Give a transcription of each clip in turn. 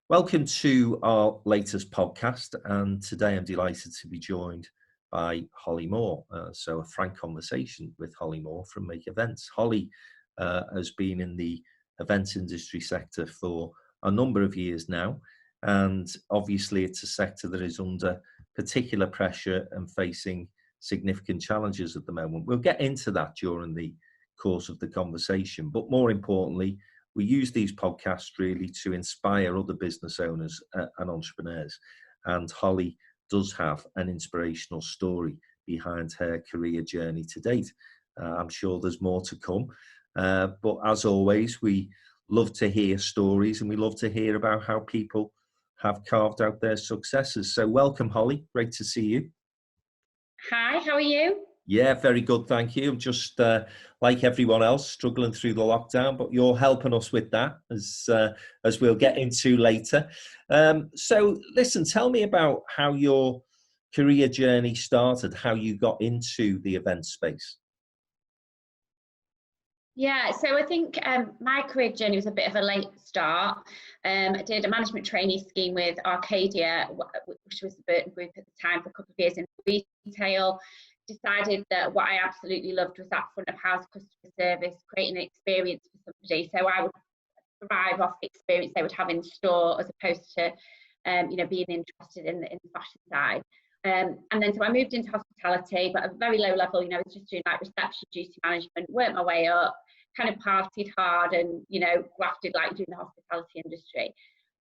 Welcome to our latest podcast, and today I'm delighted to be joined by Holly Moore. So a frank conversation with Holly Moore from Make Events. Holly has been in the events industry sector for a number of years now, and obviously it's a sector that is under particular pressure and facing significant challenges at the moment. We'll get into that during the course of the conversation, but more importantly, we use these podcasts really to inspire other business owners and entrepreneurs. And Holly does have an inspirational story behind her career journey to date. I'm sure there's more to come. But as always, we love to hear stories and we love to hear about how people have carved out their successes. So welcome, Holly. Great to see you. Hi, how are you? Yeah, very good, thank you. Just like everyone else, struggling through the lockdown, but you're helping us with that, as we'll get into later. So, listen, tell me about how your career journey started, how you got into the event space. Yeah, so I think my career journey was a bit of a late start. I did a management trainee scheme with Arcadia, which was the Burton Group at the time, for a couple of years in retail. Decided that what I absolutely loved was that front of house customer service, creating an experience for somebody. So I would thrive off the experience they would have in store as opposed to, being interested in the fashion side. And then so I moved into hospitality, but at a very low level. I was just doing like reception, duty management, worked my way up, kind of partied hard and, grafted like doing the hospitality industry.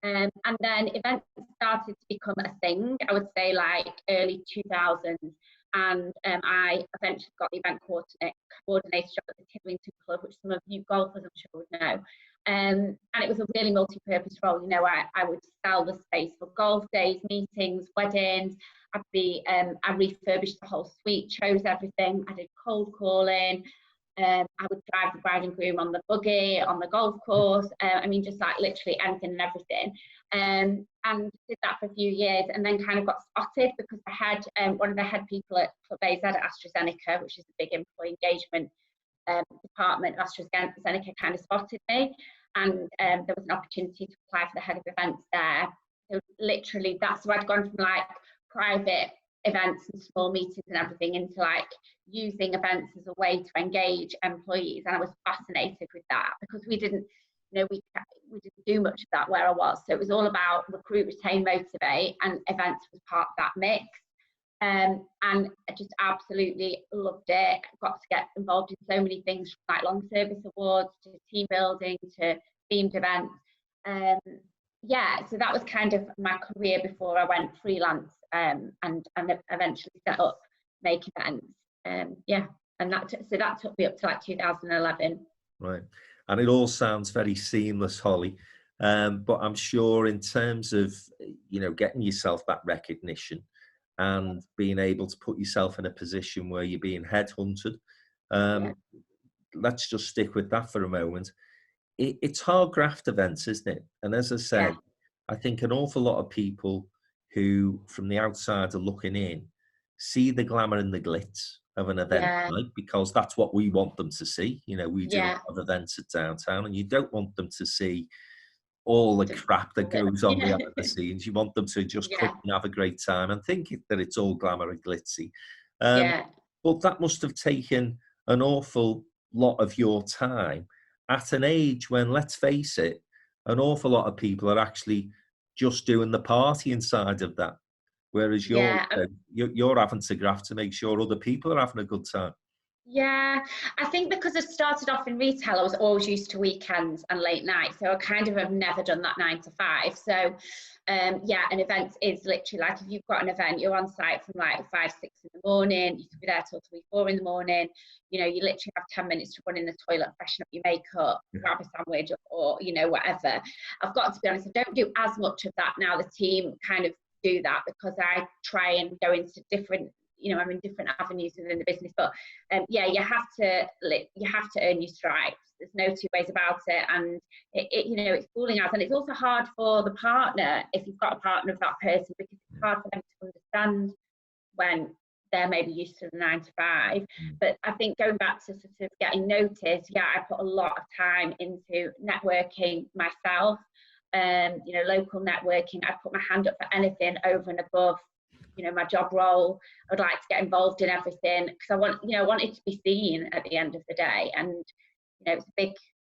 And then events started to become a thing, I would say like early 2000s. And I eventually got the event coordinator job at the Tidlington Club, which some of you golfers I'm sure would know. And it was a really multi-purpose role. I would sell the space for golf days, meetings, weddings. I refurbished the whole suite, chose everything. I did cold calling. I would drive the bride and groom on the buggy, on the golf course. Just like literally anything and everything. And did that for a few years, and then kind of got spotted because I had one of the head people at Club AZ at AstraZeneca, which is a big employee engagement department of AstraZeneca, kind of spotted me, and there was an opportunity to apply for the head of events there. So literally, that's where I'd gone from like private events and small meetings and everything into like using events as a way to engage employees, and I was fascinated with that because we didn't do much of that where I was. So it was all about recruit, retain, motivate, and events was part of that mix. And I just absolutely loved it. Got to get involved in so many things, like long service awards to team building to themed events. So that was kind of my career before I went freelance and eventually set up Make Events. And that took me up to like 2011. Right. And it all sounds very seamless, Holly. But I'm sure in terms of, getting yourself that recognition and being able to put yourself in a position where you're being headhunted, let's just stick with that for a moment. It's hard graft events, isn't it? And as I said, I think an awful lot of people who from the outside are looking in see the glamour and the glitz of an event, right? Because that's what we want them to see. We do a lot of events at Downtown, and you don't want them to see all the crap that goes on behind the scenes. You want them to just click and have a great time and think that it's all glamour and glitzy. But that must have taken an awful lot of your time at an age when, let's face it, an awful lot of people are actually just doing the party inside of that. Whereas you're having to graft to make sure other people are having a good time. Yeah, I think because I started off in retail, I was always used to weekends and late nights. So I kind of have never done that 9 to 5. So, an event is literally like if you've got an event, you're on site from like 5, 6 in the morning. You could be there till 3, 4 in the morning. You literally have 10 minutes to run in the toilet, freshen up your makeup, grab a sandwich or whatever. I've got to be honest, I don't do as much of that now. The team kind of do that because I try and go into different, I'm in different avenues within the business, but you have to earn your stripes. There's no two ways about it, and it's fooling us, and it's also hard for the partner if you've got a partner of that person, because it's hard for them to understand when they're maybe used to the 9 to 5. But I think going back to sort of getting noticed, I put a lot of time into networking myself. you know, local networking. I'd put my hand up for anything over and above, you know, my job role. I would like to get involved in everything because I wanted to be seen at the end of the day. And, you know, it's a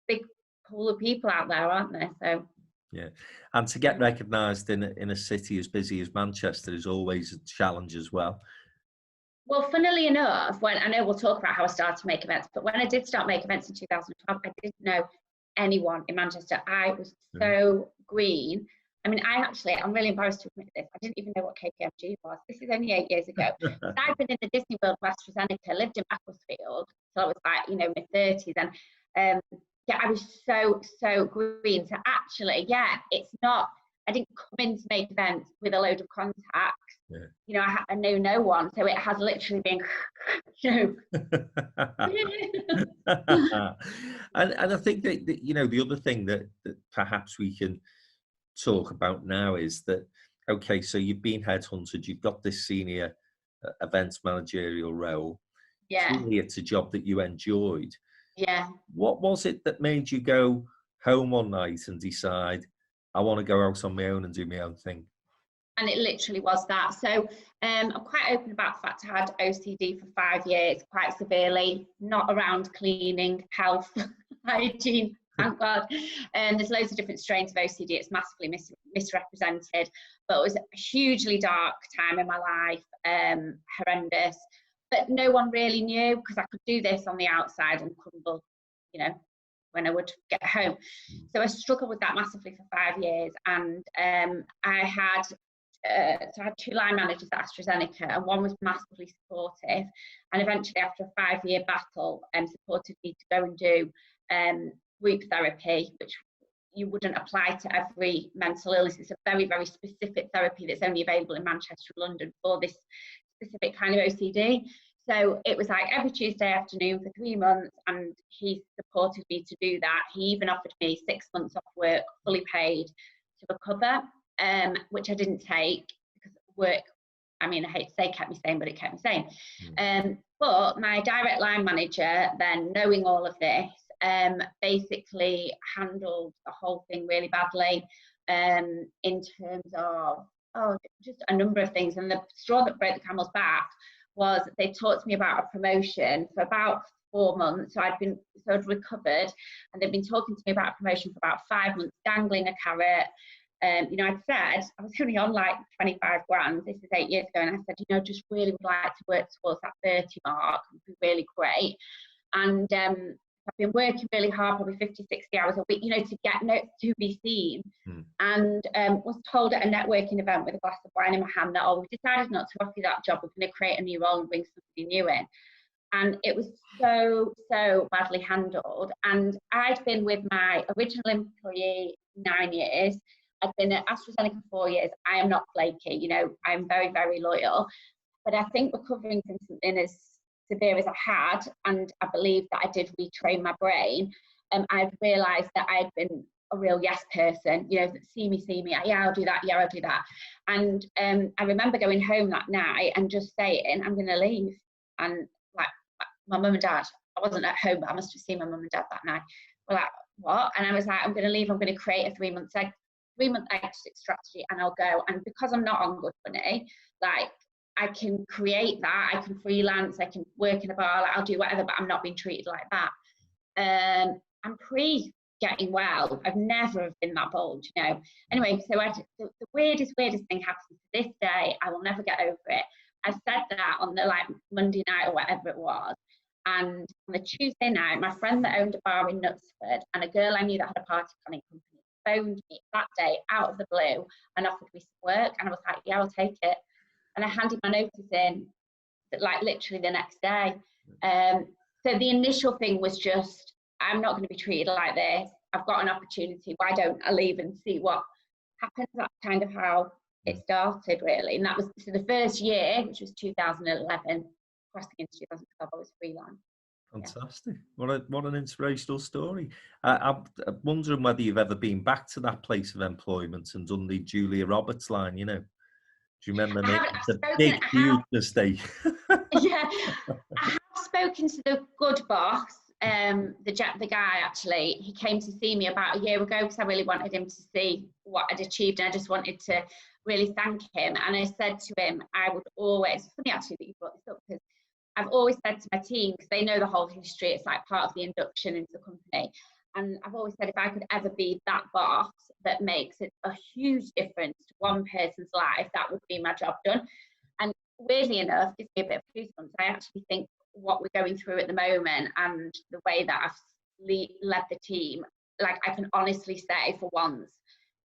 big pool of people out there, aren't there? So. Yeah, and to get recognised in a city as busy as Manchester is always a challenge as well. Well, funnily enough, when I know we'll talk about how I started to make events, but when I did start Make Events in 2012, I didn't know anyone in Manchester. I was so green. I mean, I'm really embarrassed to admit this. I didn't even know what KPMG was. This is only 8 years ago. So I've been in the Disney World of AstraZeneca, lived in Macclesfield, so I was like, you know, mid-30s. And yeah, I was so green. So actually, yeah, it's not, I didn't come in to make events with a load of contacts. Yeah. You know, I know no one. So it has literally been, you know. and I think that, you know, the other thing that perhaps we can talk about now is that, okay, so you've been headhunted, you've got this senior events managerial role. Yeah. Clearly it's a job that you enjoyed. Yeah. What was it that made you go home one night and decide, I want to go out on my own and do my own thing? And it literally was that. So I'm quite open about the fact I had OCD for 5 years, quite severely, not around cleaning, health, hygiene, thank God. And there's loads of different strains of OCD. It's massively misrepresented, but it was a hugely dark time in my life, horrendous. But no one really knew because I could do this on the outside and crumble, you know, when I would get home. So I struggled with that massively for 5 years. And I had 2 line managers at AstraZeneca, and one was massively supportive. And eventually, after a 5-year battle, supported me to go and do group therapy, which you wouldn't apply to every mental illness. It's a very, very specific therapy that's only available in Manchester and London for this specific kind of OCD. So it was like every Tuesday afternoon for 3 months, and he supported me to do that. He even offered me 6 months off work, fully paid, to recover, which I didn't take because work, I mean, I hate to say kept me sane, but it kept me sane. But my direct line manager, then knowing all of this, basically handled the whole thing really badly in terms of just a number of things. And the straw that broke the camel's back was they talked to me about a promotion for about 4 months. So I'd recovered, and they'd been talking to me about a promotion for about 5 months, dangling a carrot. You know, I'd said I was only on like 25 grand. This is 8 years ago, and I said, you know, just really would like to work towards that 30 mark. It would be really great. And I've been working really hard, probably 50, 60 hours a week, you know, to be seen. And was told at a networking event with a glass of wine in my hand that, we decided not to offer you that job. We're going to create a new role and bring somebody new in. And it was so badly handled. And I'd been with my original employee 9 years. I've been at AstraZeneca 4 years. I am not flaky, you know, I'm very, very loyal. But I think recovering from something as severe as I had, and I believe that I did retrain my brain, I'd realised that I'd been a real yes person, you know, see me, yeah, I'll do that, and I remember going home that night and just saying, I'm going to leave. And like my mum and dad, I wasn't at home, but I must have seen my mum and dad that night, were like, what? And I was like, I'm going to leave, I'm going to create a 3-month exit strategy, and I'll go. And because I'm not on Good Money, like, I can create that, I can freelance, I can work in a bar, like, I'll do whatever, but I'm not being treated like that. I'm getting well, I've never have been that bold, you know. Anyway, so the weirdest thing happened to this day. I will never get over it. I said that on the like Monday night or whatever it was, and on the Tuesday night, my friend that owned a bar in Knutsford and a girl I knew that had a party planning company phoned me that day out of the blue and offered me some work, and I was like, yeah, I'll take it. And I handed my notice in like literally the next day. So the initial thing was just, I'm not going to be treated like this. I've got an opportunity. Why don't I leave and see what happens? That's kind of how it started, really. And that was, so the first year, which was 2011, crossing into 2012, I was freelance. Fantastic. Yeah. What an inspirational story. I'm wondering whether you've ever been back to that place of employment and done the Julia Roberts line, you know. Do you remember me? It's a huge mistake. Yeah, I have spoken to the good boss, the guy actually, he came to see me about a year ago because I really wanted him to see what I'd achieved, and I just wanted to really thank him. And I said to him, I would always, it's funny actually that you brought this up, because I've always said to my team, because they know the whole history, it's like part of the induction into the company. And I've always said, if I could ever be that boss that makes it a huge difference to one person's life, that would be my job done. And weirdly enough, gives me a bit of goosebumps. I actually think what we're going through at the moment and the way that I've led the team, like I can honestly say for once,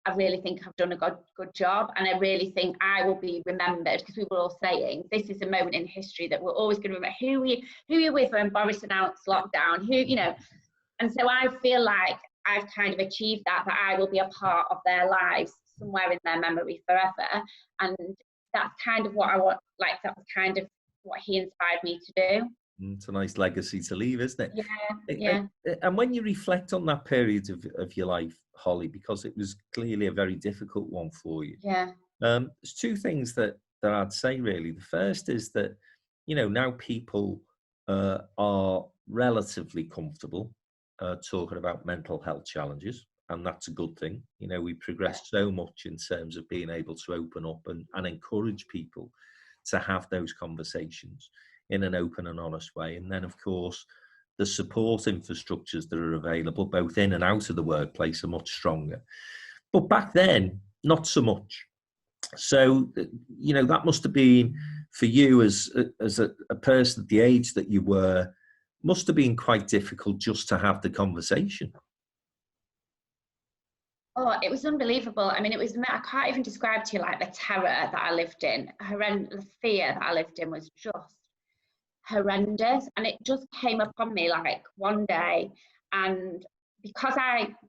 I really think I've done a good job, and I really think I will be remembered, because we were all saying this is a moment in history that we're always going to remember who you're with when Boris announced lockdown, who, you know. And so I feel like I've kind of achieved that I will be a part of their lives somewhere in their memory forever. And that's kind of what I want, like that was kind of what he inspired me to do. It's a nice legacy to leave, isn't it? Yeah. And when you reflect on that period of your life, Holly, because it was clearly a very difficult one for you. Yeah. There's two things that I'd say really. The first is that, you know, now people are relatively comfortable talking about mental health challenges, and that's a good thing. You know, we progressed so much in terms of being able to open up and encourage people to have those conversations in an open and honest way. And then, of course, the support infrastructures that are available both in and out of the workplace are much stronger. But back then, not so much. So, you know, that must have been for you as a person at the age that you were, must have been quite difficult just to have the conversation. Oh, it was unbelievable. I mean, I can't even describe to you like the terror that I lived in. The fear that I lived in was just horrendous. And it just came upon me like one day. And because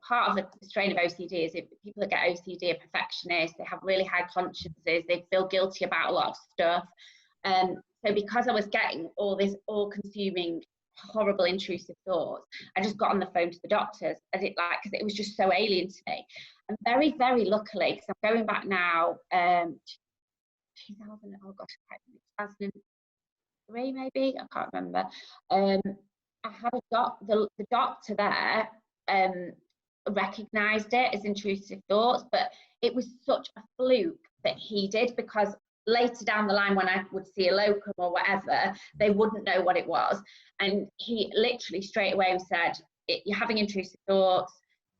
part of the strain of OCD is people that get OCD are perfectionists, they have really high consciences, they feel guilty about a lot of stuff. So because I was getting all this all-consuming, horrible, intrusive thoughts, I just got on the phone to the doctors, because it was just so alien to me. And very, very luckily, because I'm going back now, 2003 maybe, I can't remember. I had the doctor there recognised it as intrusive thoughts, but it was such a fluke that he did, because later down the line when I would see a locum or whatever, they wouldn't know what it was. And he literally straight away said, you're having intrusive thoughts.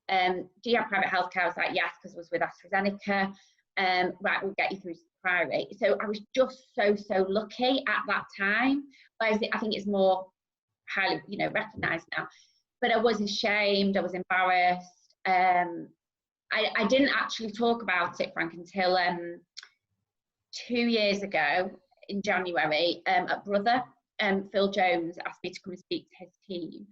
Do you have private healthcare? I was like, yes, because I was with AstraZeneca. Right, we'll get you through to the private. So I was just so lucky at that time. Whereas I think it's more highly, you know, recognised now. But I was ashamed, I was embarrassed. I didn't actually talk about it, Frank, until 2 years ago in January at Brother. Phil Jones asked me to come and speak to his team.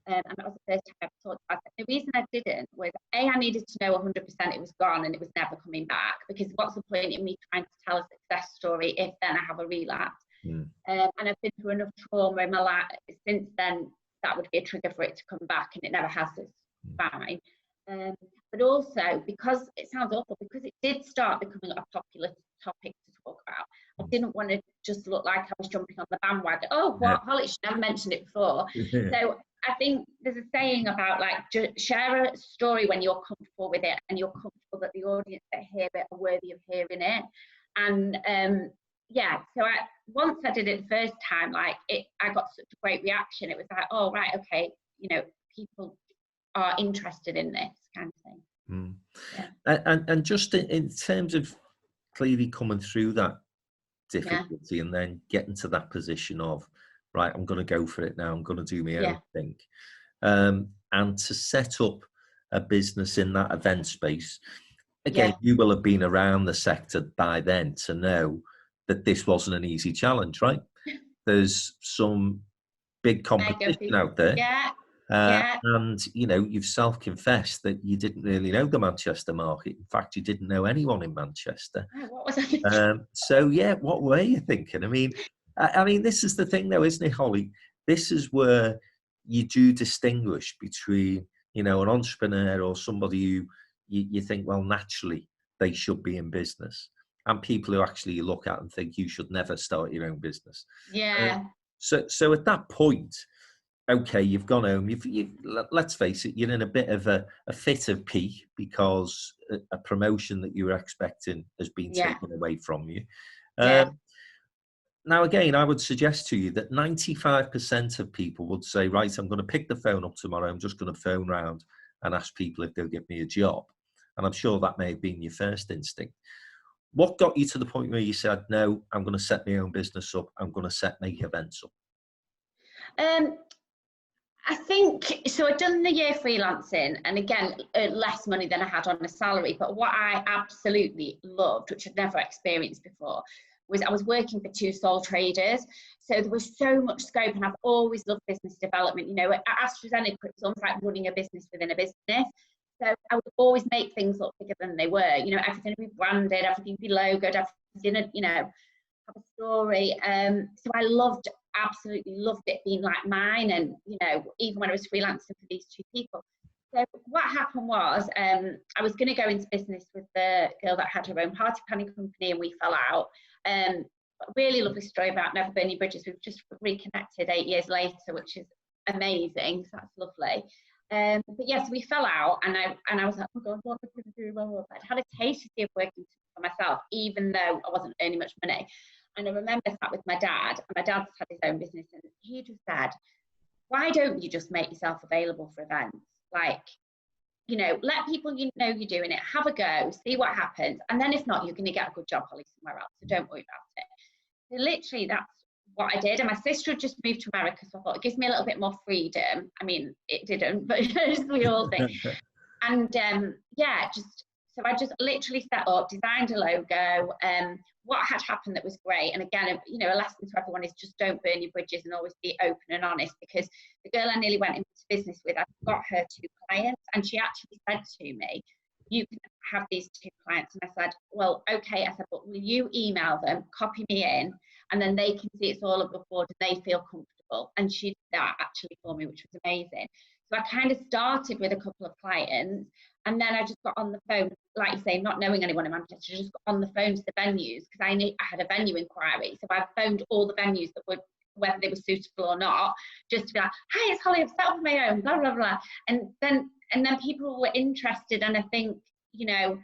And that was the first time I ever talked about it. The reason I didn't was, I needed to know 100% it was gone and it was never coming back, because what's the point in me trying to tell a success story if then I have a relapse? And I've been through enough trauma in my life since then, that would be a trigger for it to come back, and it never has, so it's fine. But also, because it sounds awful, because it did start becoming a popular topic to talk about, I didn't want to just look like I was jumping on the bandwagon. Oh, what? Holly, she's never mentioned it before. So I think there's a saying about like, share a story when you're comfortable with it and you're comfortable that the audience that hear it are worthy of hearing it. And yeah, so once I did it the first time, like I got such a great reaction. It was like, oh, right, okay, you know, people are interested in this kind of thing. Yeah. And just in terms of clearly coming through that difficulty and then getting to that position of, right, I'm going to go for it now, I'm going to do my own thing, and to set up a business in that event space. Again, you will have been around the sector by then to know that this wasn't an easy challenge, right? There's some big competition out there. And, you know, you've self-confessed that you didn't really know the Manchester market. In fact, you didn't know anyone in Manchester. What was I thinking? So, yeah, what were you thinking? I mean, this is the thing, though, isn't it, Holly? This is where you do distinguish between, you know, an entrepreneur or somebody who you think, well, naturally, they should be in business, and people who actually you look at and think you should never start your own business. So at that point, okay, you've gone home. Let's face it, you're in a bit of a fit of pique because a promotion that you were expecting has been Yeah, taken away from you. yeah. Now, again, I would suggest to you that 95% of people would say, right, I'm going to pick the phone up tomorrow. I'm just going to phone round and ask people if they'll give me a job. And I'm sure that may have been your first instinct. What got you to the point where you said, no, I'm going to set my own business up. I'm going to make events up? Um, I think so. I'd done the year freelancing, and again, less money than I had on a salary. But what I absolutely loved, which I'd never experienced before, was I was working for two sole traders. So there was so much scope, and I've always loved business development. You know, at AstraZeneca, it was almost like running a business within a business. So I would always make things look bigger than they were. You know, everything would be branded, everything would be logoed, everything, you know, have a story. So I absolutely loved it being like mine, and you know, even when I was freelancing for these two people. So what happened was, I was going to go into business with the girl that had her own party planning company, and we fell out. Really lovely story about Never Burn Your Bridges. We've just reconnected 8 years later, which is amazing. So that's lovely. But yes, we fell out, and I was like, oh God, what am I going to do? Well, I'd had a taste of working for myself, even though I wasn't earning much money. And I remember sat with my dad, and my dad's had his own business, and he just said, why don't you just make yourself available for events? Like, you know, let people you know you're doing it, have a go, see what happens. And then if not, you're going to get a good job, Holly, somewhere else. So don't worry about it. So literally, that's what I did. And my sister had just moved to America, so I thought it gives me a little bit more freedom. I mean, it didn't, but as we all think. And yeah, so I just literally set up, designed a logo. What had happened that was great, and again, you know, a lesson to everyone is just don't burn your bridges and always be open and honest, because the girl I nearly went into business with, I got her 2 clients, and she actually said to me, you can have these 2 clients. And I said, well, okay. I said, but will you email them, copy me in, and then they can see it's all above board and they feel comfortable. And she did that actually for me, which was amazing. So I kind of started with a couple of clients, and then I just got on the phone, like you say, not knowing anyone in Manchester, just got on the phone to the venues, because I had a venue inquiry. So I phoned all the venues that would, whether they were suitable or not, just to be like, hi, it's Holly, I've set up my own, blah, blah, blah. And then people were interested. And I think, you know,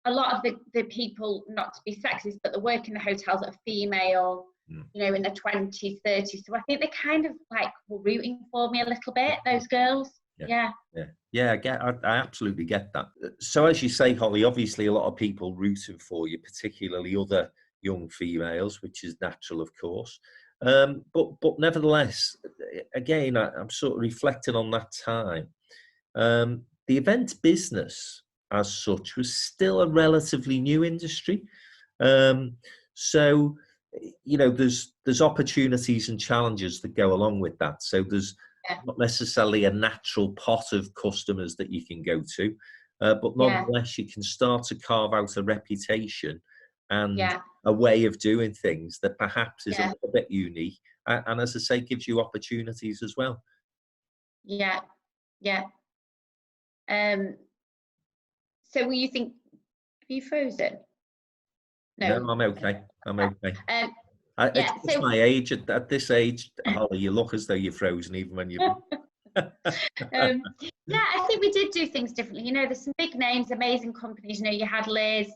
a lot of the people, not to be sexist, but the work in the hotels are female, you know, in their 20s, 30s. So I think they kind of like were rooting for me a little bit, those girls. Yeah. I absolutely get that. So as you say, Holly, obviously a lot of people rooting for you, particularly other young females, which is natural, of course. But nevertheless, again, I'm sort of reflecting on that time. The event business as such was still a relatively new industry. So, you know, there's opportunities and challenges that go along with that. So there's not necessarily a natural pot of customers that you can go to, but nonetheless, you can start to carve out a reputation and a way of doing things that perhaps is a little bit unique. And as I say, gives you opportunities as well. Yeah. So will you think, have you frozen? No, I'm okay. I'm okay. It's so my age. At this age, Holly, you look as though you're frozen even when you're... Yeah, I think we did do things differently. You know, there's some big names, amazing companies. You know, you had Liz,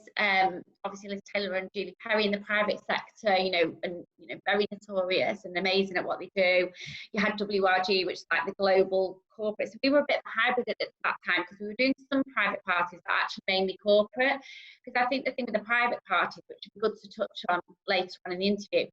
obviously Liz Taylor and Julie Perry in the private sector, you know, and, you know, very notorious and amazing at what they do. You had WRG, which is like the global corporate. So we were a bit hybrid at that time, because we were doing some private parties, but actually mainly corporate. Because I think the thing with the private parties, which would be good to touch on later on in the interview,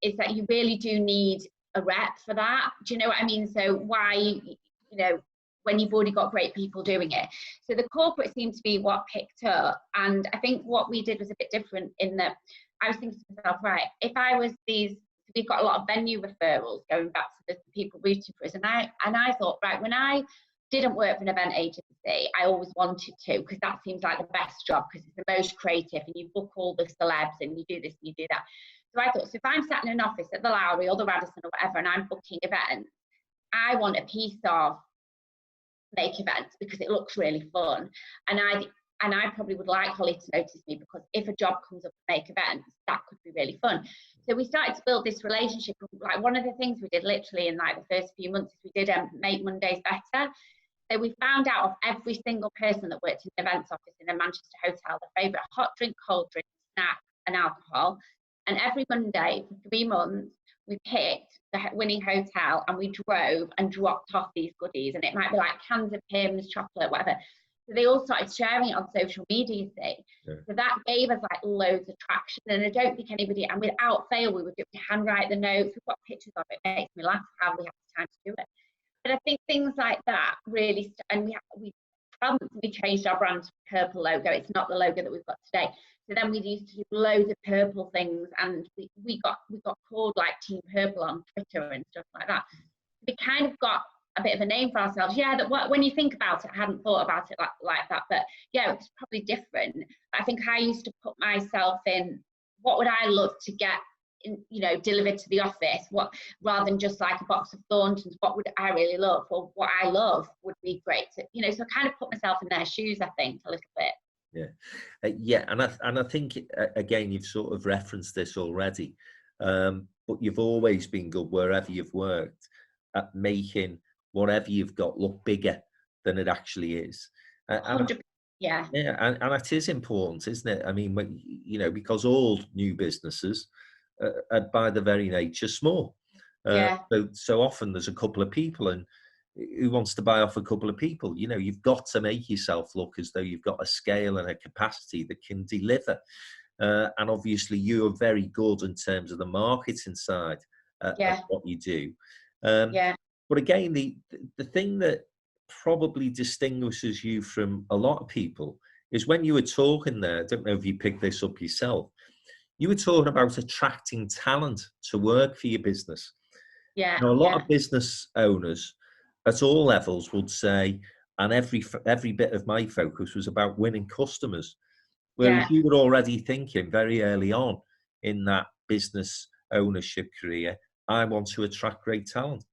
is that you really do need a rep for that. Do you know what I mean? So why, you know, when you've already got great people doing it. So the corporate seemed to be what picked up. And I think what we did was a bit different in that I was thinking to myself, right, if I was we've got a lot of venue referrals going back to the people rooting for us. And I thought, right, when I didn't work for an event agency, I always wanted to, because that seems like the best job, because it's the most creative, and you book all the celebs and you do this and you do that. So I thought, so if I'm sat in an office at the Lowry or the Radisson or whatever, and I'm booking events, I want a piece of Make Events, because it looks really fun. And and I probably would like Holly to notice me, because if a job comes up to make events, that could be really fun. So we started to build this relationship. Like, one of the things we did literally in like the first few months is we did Make Mondays Better. So we found out of every single person that worked in the events office in a Manchester hotel, their favourite hot drink, cold drink, snack and alcohol. And every Monday for 3 months, we picked the winning hotel and we drove and dropped off these goodies. And it might be like cans of Pimm's, chocolate, whatever. So they all started sharing it on social media, you see. Yeah. So that gave us like loads of traction. And I don't think anybody, and without fail, we would handwrite the notes. We've got pictures of it. It makes me laugh how we have the time to do it. But I think things like that really, and we changed our brand to purple logo. It's not the logo that we've got today. So then we used to do loads of purple things, and we got called like Team Purple on Twitter and stuff like that. We kind of got a bit of a name for ourselves. Yeah, that when you think about it, I hadn't thought about it like that, but yeah, it's probably different. I think I used to put myself in, what would I love to get delivered to the office, rather than just like a box of Thorntons, what would I really love, or what I love would be great to, so I kind of put myself in their shoes, I think, a little bit. Yeah, and I think again, you've sort of referenced this already, but you've always been good wherever you've worked at making whatever you've got look bigger than it actually is. And it is important, isn't it? I mean, because all new businesses are by the very nature small. So often there's a couple of people, and who wants to buy off a couple of people? You've got to make yourself look as though you've got a scale and a capacity that can deliver. And obviously you are very good in terms of the marketing side of what you do. But again, the thing that probably distinguishes you from a lot of people is when you were talking there, I don't know if you picked this up yourself, you were talking about attracting talent to work for your business. A lot of business owners at all levels would say, and every bit of my focus was about winning customers. Whereas you were already thinking very early on in that business ownership career, I want to attract great talent.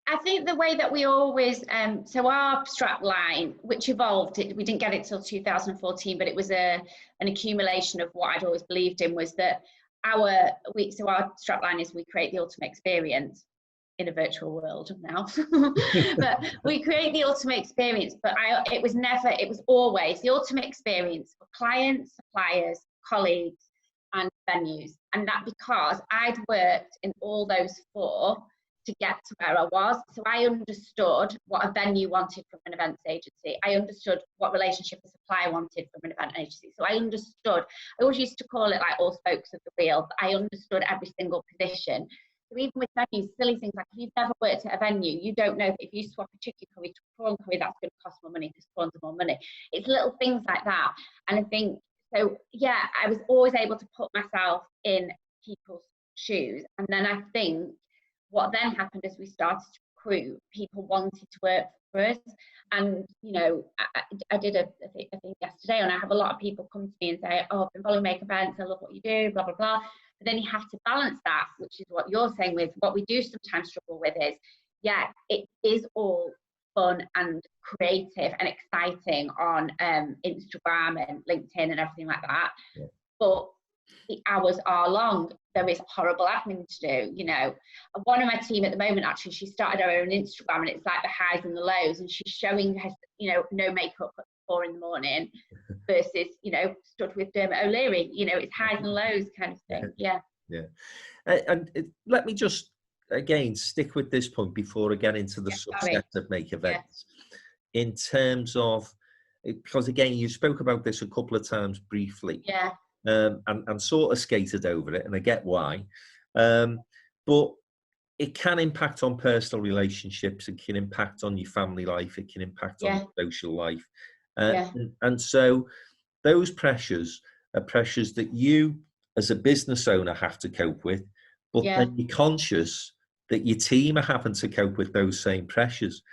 I think the way that we always, so our strap line, which evolved, we didn't get it till 2014, but it was an accumulation of what I'd always believed in, was that our strap line is, we create the ultimate experience in a virtual world now. But we create the ultimate experience, but it was always the ultimate experience for clients, suppliers, colleagues, and venues. And that because I'd worked in all those 4 to get to where I was. So I understood what a venue wanted from an events agency. I understood what relationship a supplier wanted from an event agency. So I always used to call it like all spokes of the wheel, but I understood every single position. So even with venues, silly things like, if you've never worked at a venue, you don't know that if you swap a chicken curry to prawn curry, that's going to cost more money because prawns are more money. It's little things like that. And I think, so yeah, I was always able to put myself in people's shoes. And then I think what then happened as we started to recruit, people wanted to work for us. And, I did a thing yesterday, and I have a lot of people come to me and say, oh, I've been following Make Events, I love what you do, blah, blah, blah. But then you have to balance that, which is what you're saying with what we do sometimes struggle with is, it is all fun and creative and exciting on Instagram and LinkedIn and everything like that. But the hours are long. There is horrible admin to do, One of my team at the moment, actually, she started her own Instagram, and it's like the highs and the lows, and she's showing her, no makeup at 4 a.m. versus, stood with Dermot O'Leary, it's highs and lows kind of thing. And let me just again stick with this point before I get into the success of Make Events, in terms of, because again, you spoke about this a couple of times briefly. And sort of skated over it, and I get why. But it can impact on personal relationships, it can impact on your family life, it can impact on your social life. And so those pressures are pressures that you as a business owner have to cope with, but then you're conscious that your team are having to cope with those same pressures.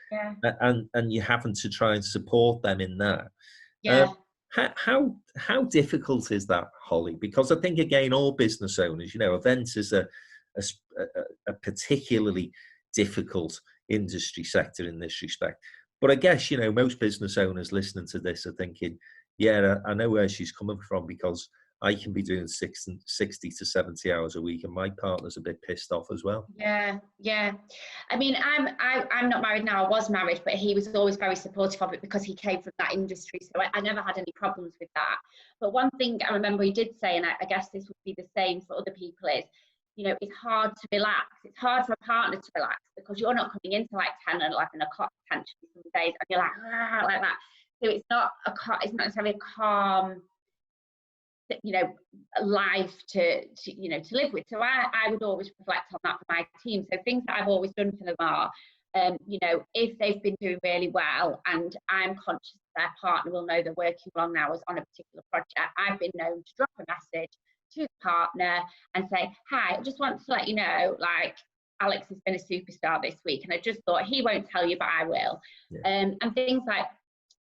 And you're having to try and support them in that. How difficult is that, Holly? Because I think, again, all business owners, events is a particularly difficult industry sector in this respect. But I guess, most business owners listening to this are thinking, Yeah, I know where she's coming from, because I can be doing 60 to 70 hours a week, and my partner's a bit pissed off as well. Yeah, yeah. I mean, I'm not married now. I was married, but he was always very supportive of it because he came from that industry. So I never had any problems with that. But one thing I remember he did say, and I guess this would be the same for other people, is, you know, it's hard to relax. It's hard for a partner to relax because you're not coming into like 10 and 11 o'clock potentially some days, and you're like that. So it's not necessarily a calm, you know, life to live with. So I would always reflect on that for my team. So things that I've always done for them are, you know, if they've been doing really well and I'm conscious their partner will know they're working long hours on a particular project, I've been known to drop a message to the partner and say, hi, I just want to let you know, like, Alex has been a superstar this week, and I just thought he won't tell you, but I will. Yeah. And things like,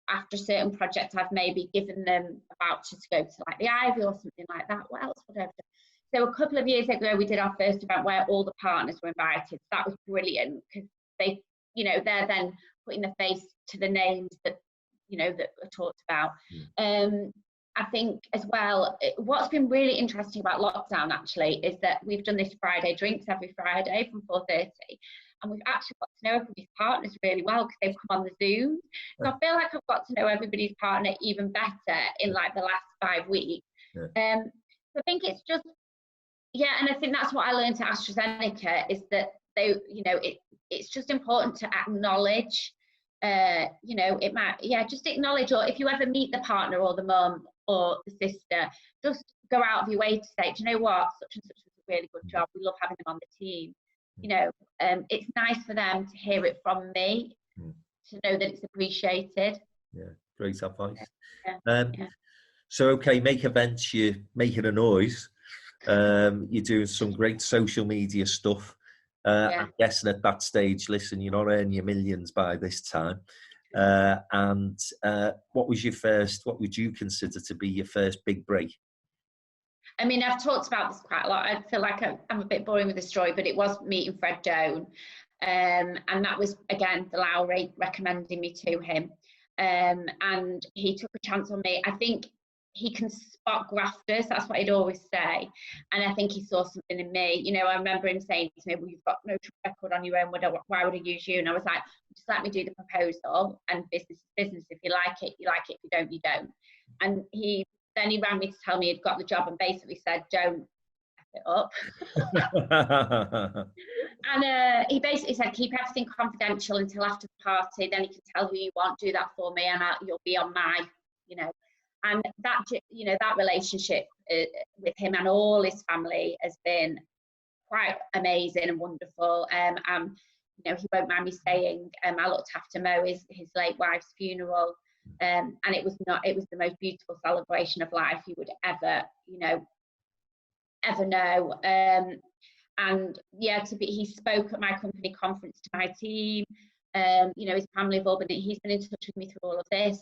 after a certain project, I've maybe given them a voucher to go to like the Ivy or something like that. What else would I have done? So a couple of years ago, we did our first event where all the partners were invited. That was brilliant because they, you know, they're then putting the face to the names that, you know, that are talked about. I think as well, what's been really interesting about lockdown actually is that we've done this Friday drinks every Friday from 4:30. And we've actually got to know everybody's partners really well because they've come on the Zoom. So I feel like I've got to know everybody's partner even better in like the last 5 weeks. So I think it's just, yeah, and I think that's what I learned at AstraZeneca is that they, you know, it's just important to acknowledge, you know, it might, just acknowledge, or if you ever meet the partner or the mum or the sister, just go out of your way to say, do you know what, such and such was a really good job. We love having them on the team. You know, it's nice for them to hear it from me, to know that it's appreciated. Yeah, great advice. Yeah. So, okay, Make Events, you're making a noise. You're doing some great social media stuff. I'm guessing at that stage, listen, you're not earning your millions by this time. And what would you consider to be your first big break? I mean, I've talked about this quite a lot. I feel like I'm a bit boring with the story, but it was meeting Fred Doan. And that was, again, the Lowry recommending me to him. And he took a chance on me. I think he can spot grafters. That's what he'd always say. And I think he saw something in me. You know, I remember him saying to me, well, you've got no track record on your own. Why would I use you? And I was like, just let me do the proposal, and business is business. If you like it, you like it. If you don't, you don't. And then he rang me to tell me he'd got the job and basically said, don't F it up. And he basically said, keep everything confidential until after the party, then you can tell who you want, do that for me, and you'll be on my, you know. And that, you know, that relationship with him and all his family has been quite amazing and wonderful. You know, he won't mind me saying, I looked after Mo, his late wife's funeral. And it was the most beautiful celebration of life you would ever know. And yeah, he spoke at my company conference to my team. You know, his family have all been, he's been in touch with me through all of this.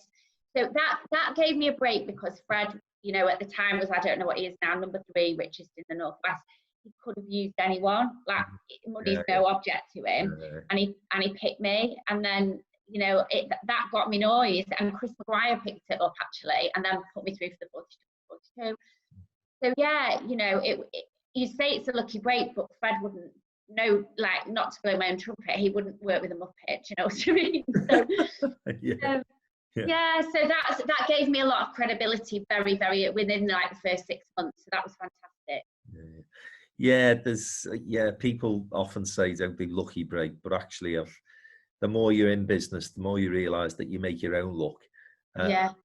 So that gave me a break because Fred, you know, at the time was, I don't know what he is now, number 3 richest in the Northwest. He could have used anyone, like money's no object to him. And he picked me, and then, you know, that got me noise, and Chris Maguire picked it up actually, and then put me through for the 42. So yeah, you know, you say it's a lucky break, but Fred wouldn't know, like, not to blow my own trumpet, he wouldn't work with a Muppet, you know what I mean? So, so that gave me a lot of credibility very, very within like the first 6 months. So that was fantastic. People often say don't be lucky break, but actually the more you're in business, the more you realize that you make your own luck.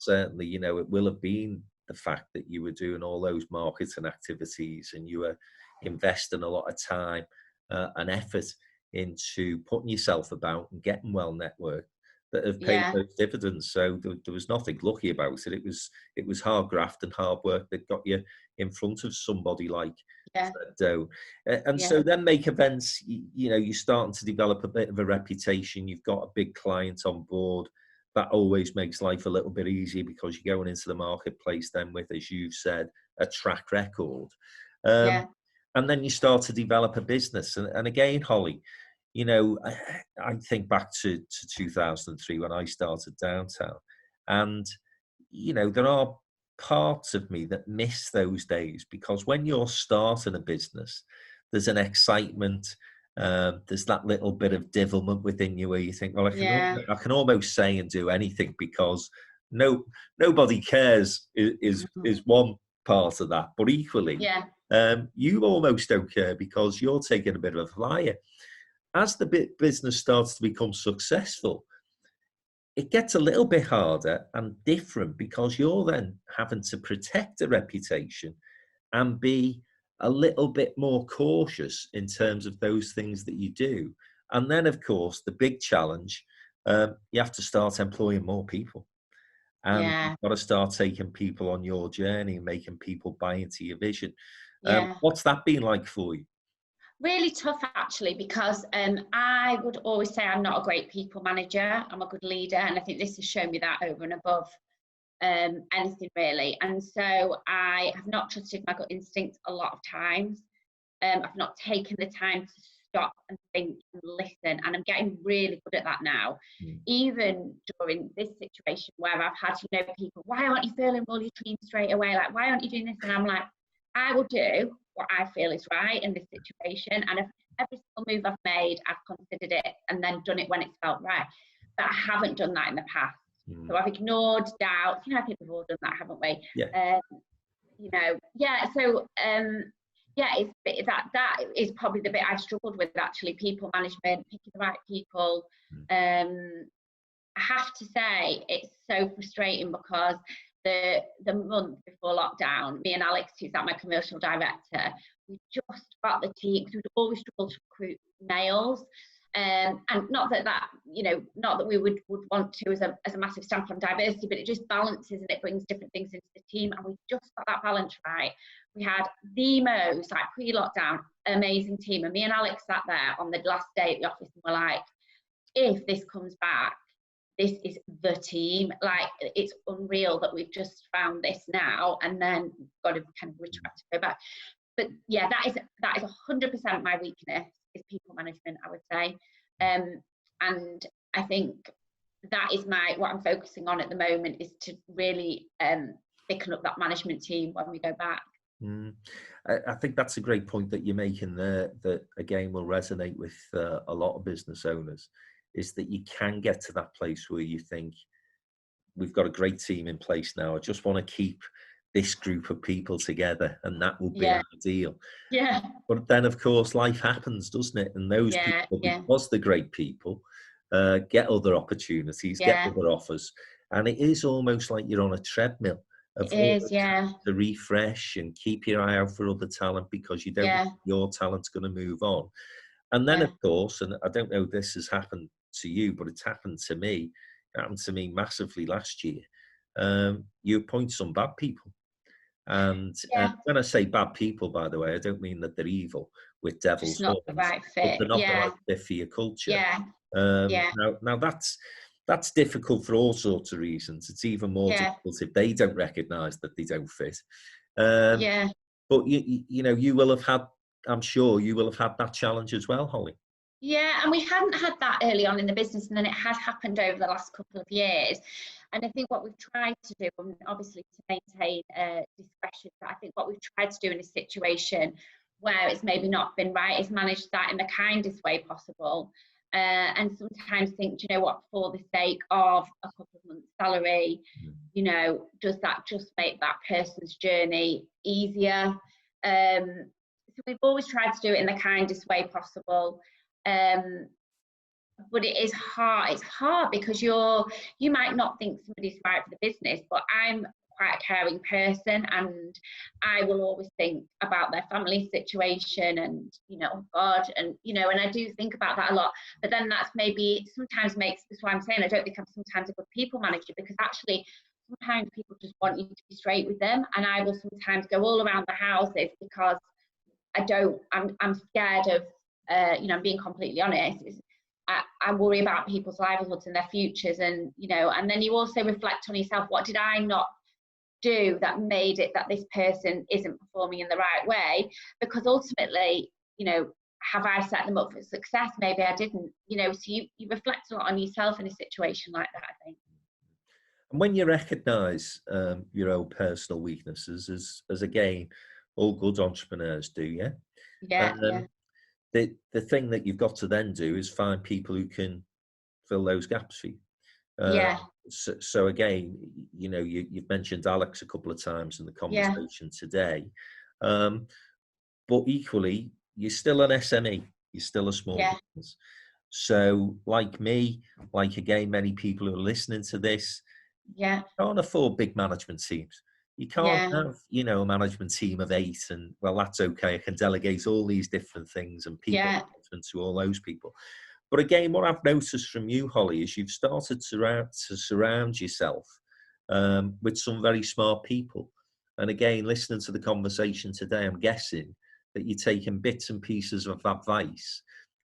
Certainly, you know, it will have been the fact that you were doing all those marketing activities and you were investing a lot of time and effort into putting yourself about and getting well networked that have paid those dividends. So there was nothing lucky about it. It was hard graft and hard work that got you in front of somebody like Fred Doan. So then Make Events, you know, you're starting to develop a bit of a reputation. You've got a big client on board. That always makes life a little bit easier because you're going into the marketplace then with, as you've said, a track record. And then you start to develop a business. And again, Holly, you know, I think back to 2003 when I started Downtown, and you know, there are parts of me that miss those days, because when you're starting a business, there's an excitement. There's that little bit of devilment within you where you think, well, Yeah. I can almost say and do anything because nobody cares is one part of that. But equally, Yeah. you almost don't care because you're taking a bit of a flyer. As the business starts to become successful, it gets a little bit harder and different because you're then having to protect a reputation and be a little bit more cautious in terms of those things that you do. And then, of course, the big challenge, you have to start employing more people. And Yeah. you've got to start taking people on your journey and making people buy into your vision. Yeah. What's that been like for you? Really tough, actually, because I would always say I'm not a great people manager. I'm a good leader, and I think this has shown me that over and above anything really. And so I have not trusted my gut instinct a lot of times. I've not taken the time to stop and think and listen, and I'm getting really good at that now. Mm. Even during this situation where I've had, people, why aren't you filling all your dreams straight away? Like, why aren't you doing this? And I'm like, I will do what I feel is right in this situation. And if every single move I've made, I've considered it and then done it when it's felt right. But I haven't done that in the past. So I've ignored doubts. I think we've all done that, haven't we? Yeah. Yeah. So yeah, that is probably the bit I've struggled with, actually. People management, picking the right people. I have to say it's so frustrating because the month before lockdown, me and Alex, who's my commercial director, we just got the team, because we'd always struggled to recruit males. And not that we would want to as a massive stamp on diversity, but it just balances and it brings different things into the team, and we just got that balance right. We had the most pre-lockdown amazing team, and me and Alex sat there on the last day at the office and were like, if this comes back, this is the team. Like, it's unreal that we've just found this now, and then got to kind of retract to go back. But yeah, that is 100% my weakness, is people management, I would say. And I think that is what I'm focusing on at the moment, is to really thicken up that management team when we go back. I think that's a great point that you're making there, that again will resonate with a lot of business owners, is that you can get to that place where you think, we've got a great team in place now, I just want to keep this group of people together, and that will be ideal. Yeah. But then, of course, life happens, doesn't it? And those people, because they're great people, get other opportunities, get other offers. And it is almost like you're on a treadmill of to refresh and keep your eye out for other talent, because you don't know your talent's going to move on. And then, of course, and I don't know if this has happened to you, but it's happened to me. It happened to me massively last year. You appoint some bad people. And when I say bad people, by the way, I don't mean that they're evil with devil's just not horns, the right but fit. they're not the right fit for your culture. Now that's difficult for all sorts of reasons. It's even more difficult if they don't recognise that they don't fit. But you will have had, I'm sure you will have had that challenge as well, Holly. Yeah, and we hadn't had that early on in the business, and then it has happened over the last couple of years. And I think what we've tried to do, and obviously to maintain discretion, but I think what we've tried to do in a situation where it's maybe not been right is manage that in the kindest way possible. And sometimes think, you know what, for the sake of a couple of months' salary, does that just make that person's journey easier? So we've always tried to do it in the kindest way possible. But it is hard. It's hard because you might not think somebody's right for the business, but I'm quite a caring person, and I will always think about their family situation, and oh God, and and I do think about that a lot. But then that's maybe sometimes makes, that's why I'm saying I don't think I'm sometimes a good people manager, because actually sometimes people just want you to be straight with them, and I will sometimes go all around the houses because I'm scared of I'm being completely honest. I worry about people's livelihoods and their futures, and and then you also reflect on yourself. What did I not do that made it that this person isn't performing in the right way? Because ultimately, have I set them up for success? Maybe I didn't. So you reflect a lot on yourself in a situation like that, I think. And when you recognise your own personal weaknesses, as again, all good entrepreneurs do, yeah. Yeah, yeah, The thing that you've got to then do is find people who can fill those gaps for you. Uh, yeah, so again, you know, you've mentioned Alex a couple of times in the yeah, conversation today, but equally, you're still an SME, you're still a small yeah, business. So, like me, like again, many people who are listening to this, yeah, can't afford big management teams. You can't yeah, have, you know, a management team of 8 and, well, that's okay. I can delegate all these different things and people yeah, management to all those people. But again, what I've noticed from you, Holly, is you've started to surround yourself with some very smart people. And again, listening to the conversation today, I'm guessing that you're taking bits and pieces of advice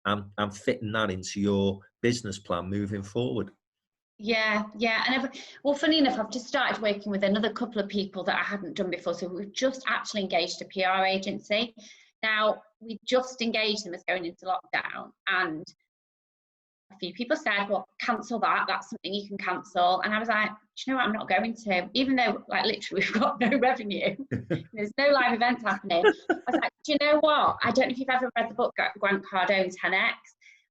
and fitting that into your business plan moving forward. yeah, yeah. And well, funny enough, I've just started working with another couple of people that I hadn't done before. So we've just actually engaged a PR agency. Now, we just engaged them as going into lockdown, and a few people said, well, cancel that. That's something you can cancel. And I was like, do you know what? I'm not going to, even though like literally we've got no revenue. There's no live events happening. I was like, do you know what? I don't know if you've ever read the book Grant Cardone's 10X.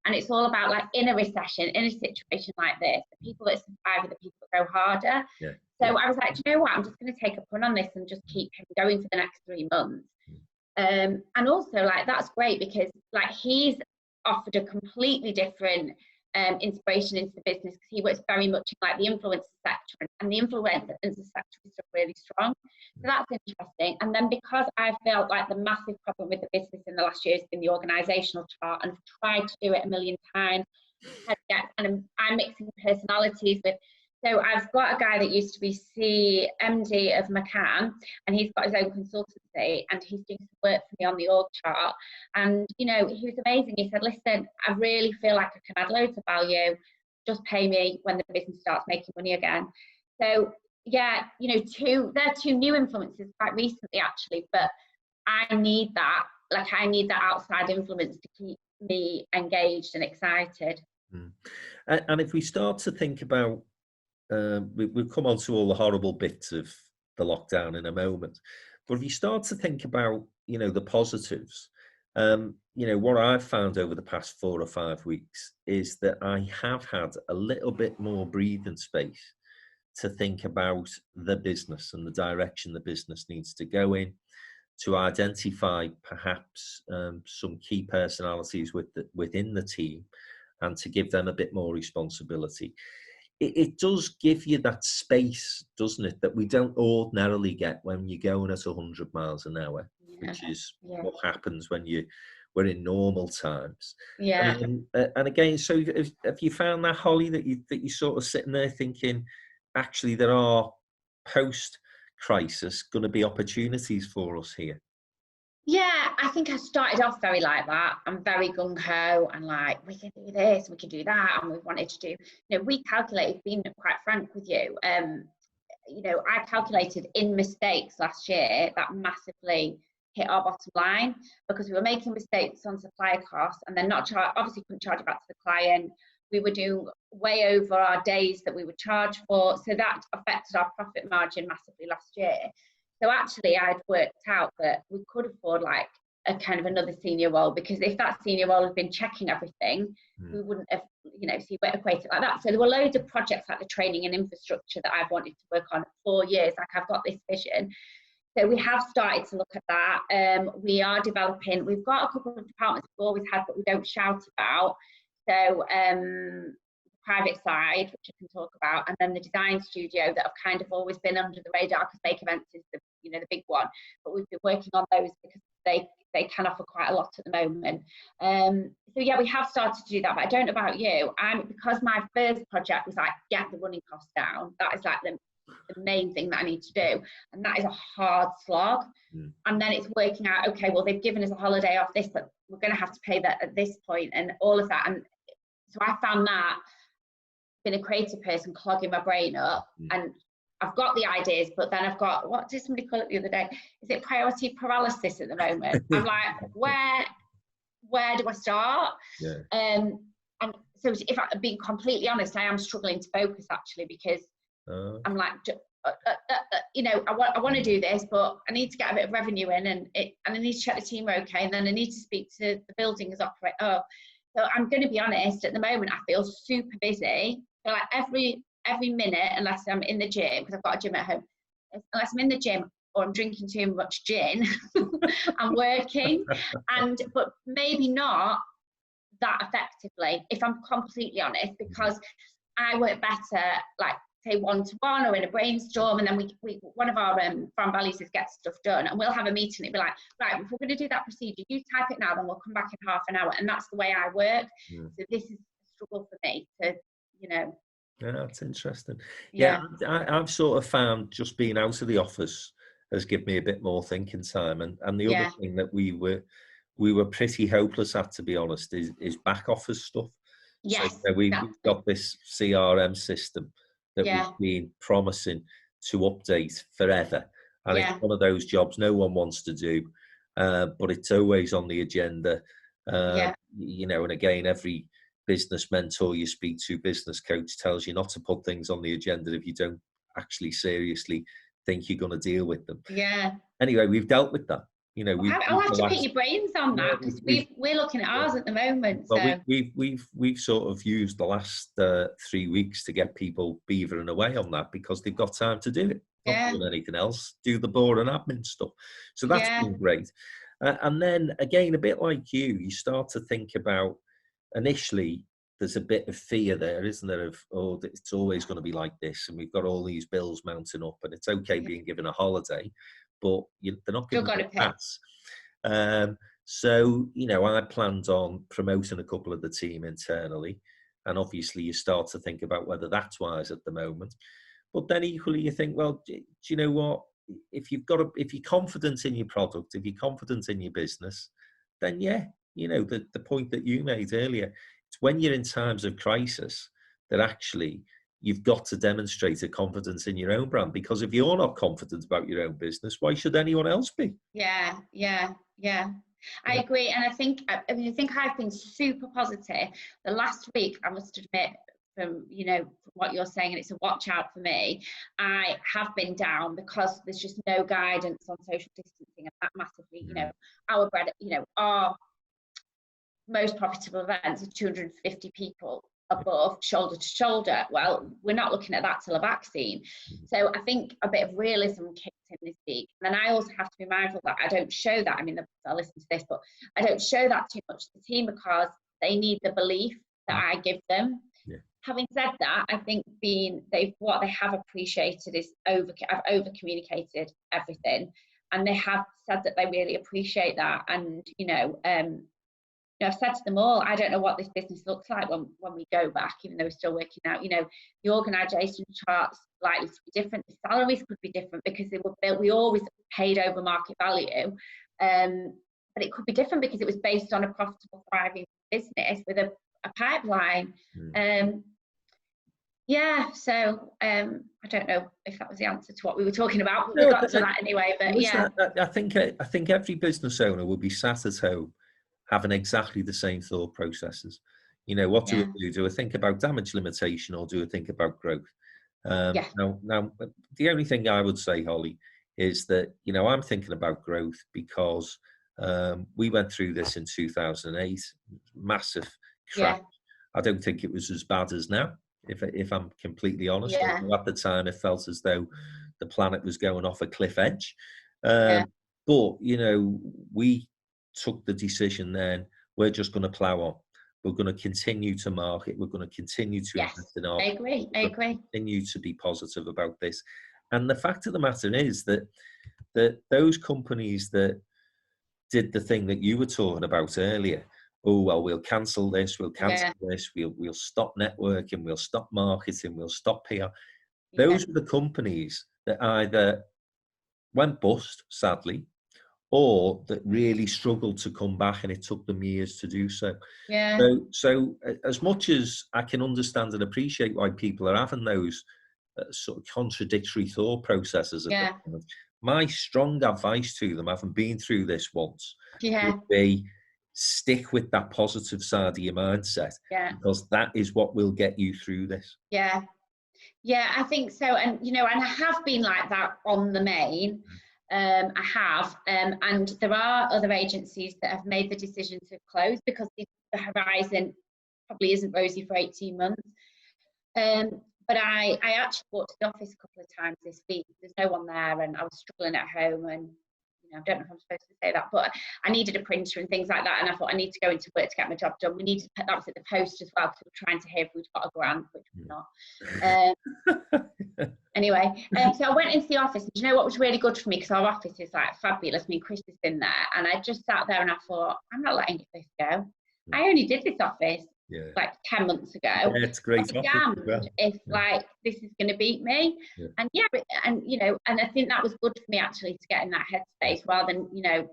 And it's all about like in a recession, in a situation like this, the people that survive are the people that go harder. Yeah. So I was like, do you know what? I'm just going to take a punt on this and just keep him going for the next 3 months. And also like, that's great because like he's offered a completely different inspiration into the business because he works very much in like the influencer sector and the influencer sector is really strong. So that's interesting. And then because I felt like the massive problem with the business in the last year has been the organizational chart and I've tried to do it a million times. And I'm mixing personalities with. So I've got a guy that used to be CMD of McCann, and he's got his own consultancy, and he's doing some work for me on the org chart. And you know, he was amazing. He said, "Listen, I really feel like I can add loads of value. Just pay me when the business starts making money again." So yeah, you know, there are 2 new influences quite recently actually, but I need that. Like I need that outside influence to keep me engaged and excited. Mm. And if we start to think about, we'll come on to all the horrible bits of the lockdown in a moment, but if you start to think about, you know, the positives, you know, what I've found over the past 4 or 5 weeks is that I have had a little bit more breathing space to think about the business and the direction the business needs to go in, to identify perhaps some key personalities within the team and to give them a bit more responsibility. It does give you that space, doesn't it, that we don't ordinarily get when you're going at 100 miles an hour, Yeah, which is yeah, what happens when we're in normal times. yeah. And again, so have you found that, Holly, that you sort of sitting there thinking, actually, there are post-crisis going to be opportunities for us here? Yeah, I think I started off very like that. I'm very gung ho and like, we can do this, we can do that. And we wanted to do, you know, we calculated, being quite frank with you, you know, I calculated in mistakes last year that massively hit our bottom line because we were making mistakes on supplier costs and then obviously couldn't charge it back to the client. We were doing way over our days that we would charge for. So that affected our profit margin massively last year. So actually I'd worked out that we could afford like a kind of another senior role because if that senior role had been checking everything, we wouldn't have, you know, so you equate it like that. So there were loads of projects like the training and infrastructure that I've wanted to work on for years. Like I've got this vision. So we have started to look at that. We are developing, we've got a couple of departments we've always had, but we don't shout about. So private side, which I can talk about, and then the design studio that have kind of always been under the radar because Make Events is the, you know, the big one. But we've been working on those because they can offer quite a lot at the moment. So yeah, we have started to do that, but I don't know about you. Because my first project was like get the running costs down. That is like the main thing that I need to do, and that is a hard slog. And then it's working out, okay, well they've given us a holiday off this, but we're going to have to pay that at this point, and all of that. And so I found that been a creative person clogging my brain up, and I've got the ideas, but then I've got, what did somebody call it the other day? Is it priority paralysis at the moment? I'm like, where do I start? Yeah. And so if I'm being completely honest, I am struggling to focus actually because I'm like, I want to do this, but I need to get a bit of revenue in, and I need to check the team are okay, and then I need to speak to the building as operator. So I'm going to be honest. At the moment, I feel super busy. So like every minute, unless I'm in the gym, because I've got a gym at home, unless I'm in the gym or I'm drinking too much gin, I'm working, but maybe not that effectively, if I'm completely honest, because I work better like say one-to-one or in a brainstorm, and then we one of our brand values is get stuff done, and we'll have a meeting. It'll be like, right, if we're going to do that procedure, you type it now, then we'll come back in half an hour. And that's the way I work. So this is a struggle for me to, Yeah, that's interesting. Yeah. I've sort of found just being out of the office has given me a bit more thinking time. And the other thing that we were pretty hopeless at, to be honest, is back office stuff. Yes. So we've got this CRM system that we've been promising to update forever. And it's one of those jobs no one wants to do, but it's always on the agenda. And again, every business mentor you speak to, business coach, tells you not to put things on the agenda if you don't actually seriously think you're going to deal with them. Anyway, we've dealt with that. I'll have to pick your brains on that, because we're looking at ours at the moment. Well, we've sort of used the last 3 weeks to get people beavering away on that, because they've got time to do it. Not doing anything else, do the boring admin stuff. So that's been great. And then again, a bit like you start to think about, initially, there's a bit of fear there, isn't there? Of, it's always going to be like this, and we've got all these bills mounting up, and it's okay being given a holiday, but they're not going to pass. So, I planned on promoting a couple of the team internally, and obviously you start to think about whether that's wise at the moment. But then equally you think, well, do you know what? If you're confident in your product, if you're confident in your business, then the point that you made earlier, it's when you're in times of crisis that actually you've got to demonstrate a confidence in your own brand, because if you're not confident about your own business, why should anyone else be? Yeah. I agree. And I think I've been super positive. The last week, I must admit, from what you're saying, and it's a watch out for me, I have been down because there's just no guidance on social distancing, and that massively, our most profitable events are 250 people above, shoulder to shoulder. Well, we're not looking at that till a vaccine. So I think a bit of realism kicked in this week. And then I also have to be mindful that I don't show that. I mean, I'll listen to this, but I don't show that too much to the team, because they need the belief that I give them. Having said that, I think what they have appreciated is I've over communicated everything, and they have said that they really appreciate that. And I've said to them all, I don't know what this business looks like when we go back, even though we're still working out. The organisation charts likely to be different. The salaries could be different, because we always paid over market value. But it could be different because it was based on a profitable, thriving business with a pipeline. So I don't know if that was the answer to what we were talking about, but we got to that anyway. But I think every business owner will be sat at home having exactly the same thought processes. What do we do? Do we think about damage limitation, or do we think about growth? Now, the only thing I would say, Holly, is that I'm thinking about growth because we went through this in 2008, massive crash. I don't think it was as bad as now, if I'm completely honest. At the time, it felt as though the planet was going off a cliff edge. But we took the decision then, we're just going to plow on. We're going to continue to market. We're going to continue to invest in our. I agree. Continue to be positive about this. And the fact of the matter is that those companies that did the thing that you were talking about earlier, we'll cancel this, we'll stop networking, we'll stop marketing, we'll stop PR. Those are the companies that either went bust, sadly, or that really struggled to come back, and it took them years to do so. So as much as I can understand and appreciate why people are having those sort of contradictory thought processes at the moment, my strong advice to them, having been through this once, would be stick with that positive side of your mindset, because that is what will get you through this. Yeah, I think so. And, you know, and I have been like that on the main. I have. And there are other agencies that have made the decision to close because the horizon probably isn't rosy for 18 months. But I actually walked to the office a couple of times this week. There's no one there, and I was struggling at home, and you know, I don't know if I'm supposed to say that, but I needed a printer and things like that, and I thought I need to go into work to get my job done. We needed that was at the post as well, because we were trying to hear if we'd got a grant, which we're not. Anyway, so I went into the office, and do you know what was really good for me? Because our office is like fabulous. Me and Chris has been there, and I just sat there and I thought, I'm not letting this go. I only did this office like 10 months ago. Yeah, it's great. If like this is going to beat me, and and you know, and I think that was good for me actually to get in that headspace rather than, you know,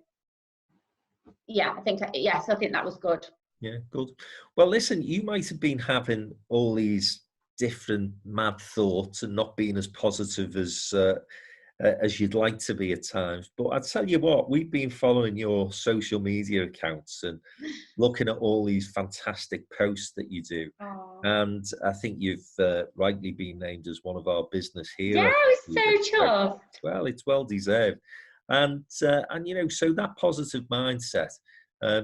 I think yes, I think that was good. Yeah, good. Well, listen, you might have been having all these different mad thoughts and not being as positive as you'd like to be at times. But I tell you what, we've been following your social media accounts and looking at all these fantastic posts that you do. Oh. And I think you've rightly been named as one of our business heroes. Yeah, I was so chuffed. Well, it's well deserved. And you know, so that positive mindset,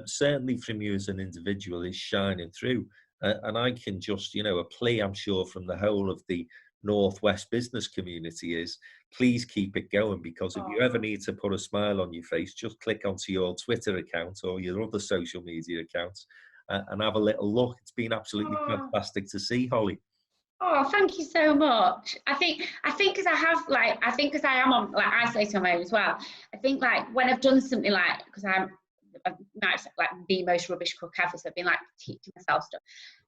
certainly from you as an individual, is shining through. And I can just, you know, a plea, I'm sure, from the whole of the Northwest business community is, please keep it going, because if you ever need to put a smile on your face, just click onto your Twitter account or your other social media accounts and have a little look. It's been absolutely fantastic to see, Holly. Oh, thank you so much. I think because I am on like isolating on my own as well. I think like when I've done something like, because I'm like the most rubbish cook ever, so I've been like teaching myself stuff.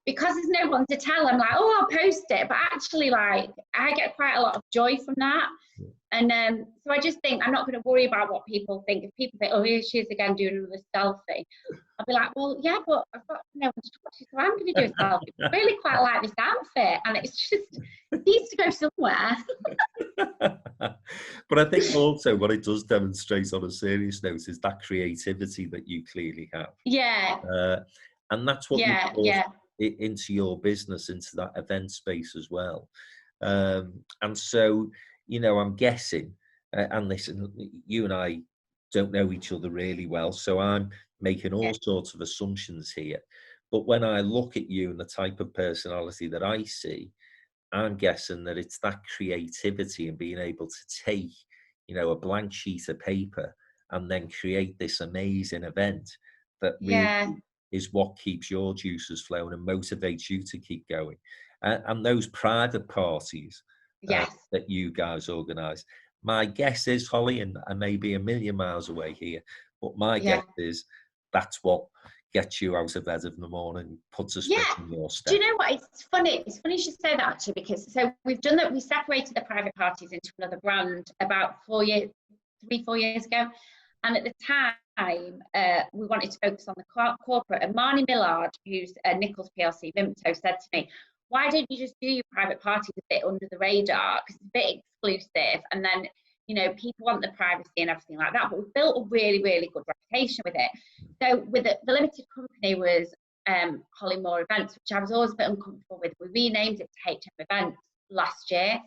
Because there's no one to tell, I'm like, oh, I'll post it. But actually, like, I get quite a lot of joy from that. And so I just think I'm not going to worry about what people think. If people think, oh, here she is again doing another selfie, I'll be like, well, yeah, but I've got no one to talk to, so I'm going to do a selfie. I really quite like this outfit, and it needs to go somewhere. But I think also what it does demonstrate on a serious note is that creativity that you clearly have. Yeah. And that's what you brought into your business, into that event space as well. And so, you know, I'm guessing, and listen, you and I don't know each other really well, so I'm making all sorts of assumptions here. But when I look at you and the type of personality that I see, I'm guessing that it's that creativity and being able to take, you know, a blank sheet of paper and then create this amazing event that really is what keeps your juices flowing and motivates you to keep going. And those private parties that you guys organise. My guess is, Holly, and I may be a million miles away here, but my guess is that's what gets you out of bed in the morning, puts a spin in your step. Do you know what? It's funny you should say that, actually, because so we've done that. We separated the private parties into another brand about 4 years ago. And at the time, we wanted to focus on the corporate. And Marnie Millard, who's Nichols PLC Vimto, said to me, why don't you just do your private parties a bit under the radar? Because it's a bit exclusive. And then, you know, people want the privacy and everything like that. But we've built a really, really good reputation with it. So with the limited company was Holly Moore Events, which I was always a bit uncomfortable with. We renamed it to HM Events last year.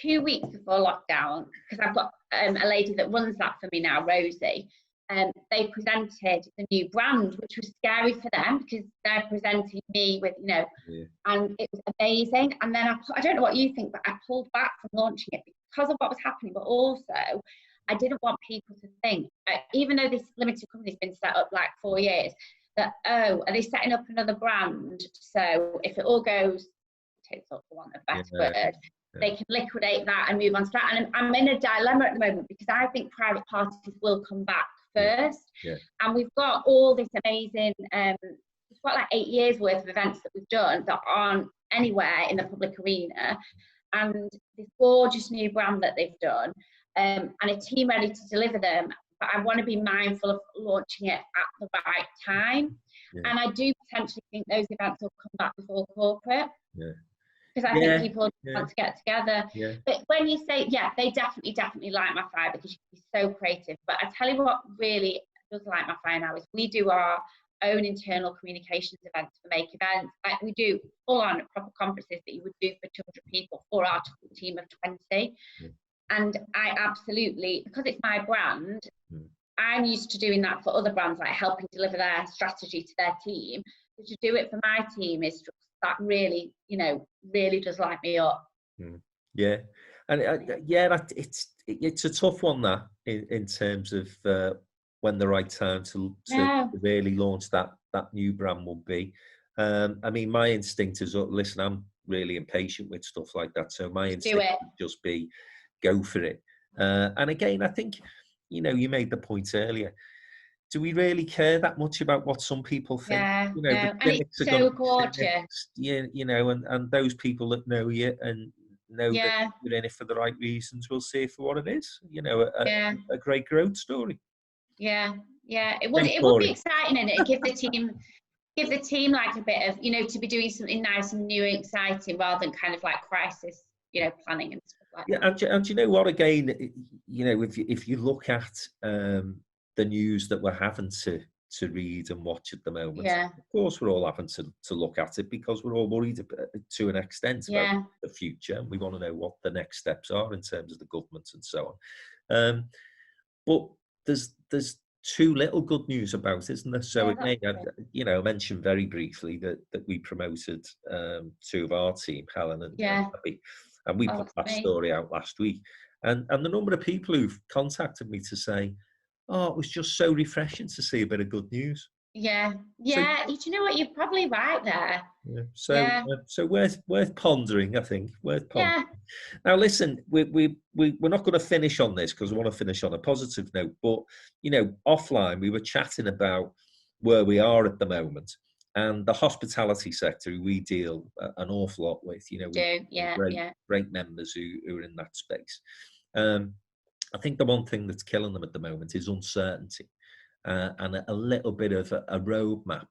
2 weeks before lockdown, because I've got a lady that runs that for me now, Rosie, they presented the new brand, which was scary for them because they're presenting me with, you know, and it was amazing. And then I don't know what you think, but I pulled back from launching it because of what was happening, but also I didn't want people to think, even though this limited company's been set up like 4 years, that, oh, are they setting up another brand? So if it all goes tits up, for want of a better word, they can liquidate that and move on to that. And I'm in a dilemma at the moment because I think private parties will come back first. And we've got all this amazing, we've got like 8 years worth of events that we've done that aren't anywhere in the public arena. And this gorgeous new brand that they've done, and a team ready to deliver them. But I want to be mindful of launching it at the right time. And I do potentially think those events will come back before corporate. Because I think people want to get together. But when you say, they definitely light my fire because you can be so creative. But I tell you what really does light my fire now is we do our own internal communications events for Make Events. Like we do full on proper conferences that you would do for 200 people for our team of 20. And I absolutely, because it's my brand, I'm used to doing that for other brands, like helping deliver their strategy to their team. So to do it for my team is just, that really, really does light me up. Yeah, and it's a tough one, that in terms of when the right time to really launch that new brand will be. I mean, my instinct is, listen, I'm really impatient with stuff like that, so my instinct would just be go for it. And again, I think, you made the point earlier. Do we really care that much about what some people think? And it's so gorgeous. And those people that know you and know that you're in it for the right reasons will see it for what it is. A great growth story. Yeah. It would be exciting, and it give the team like a bit of, to be doing something nice and new and exciting rather than kind of like crisis, planning and stuff like that. And you know what? Again, if you look at the news that we're having to read and watch at the moment, of course we're all having to look at it because we're all worried to an extent about the future, and we want to know what the next steps are in terms of the government and so on. But there's too little good news about it, isn't there? So again, I mentioned very briefly that we promoted two of our team, Helen and Abby, and we put that story out last week, and the number of people who've contacted me to say, it was just so refreshing to see a bit of good news. Yeah. So, you know what? You're probably right there. So worth pondering, I think. Worth pondering. Now, listen, we're not going to finish on this because we want to finish on a positive note. But offline, we were chatting about where we are at the moment and the hospitality sector. We deal an awful lot with. Great members who are in that space. I think the one thing that's killing them at the moment is uncertainty and a little bit of a roadmap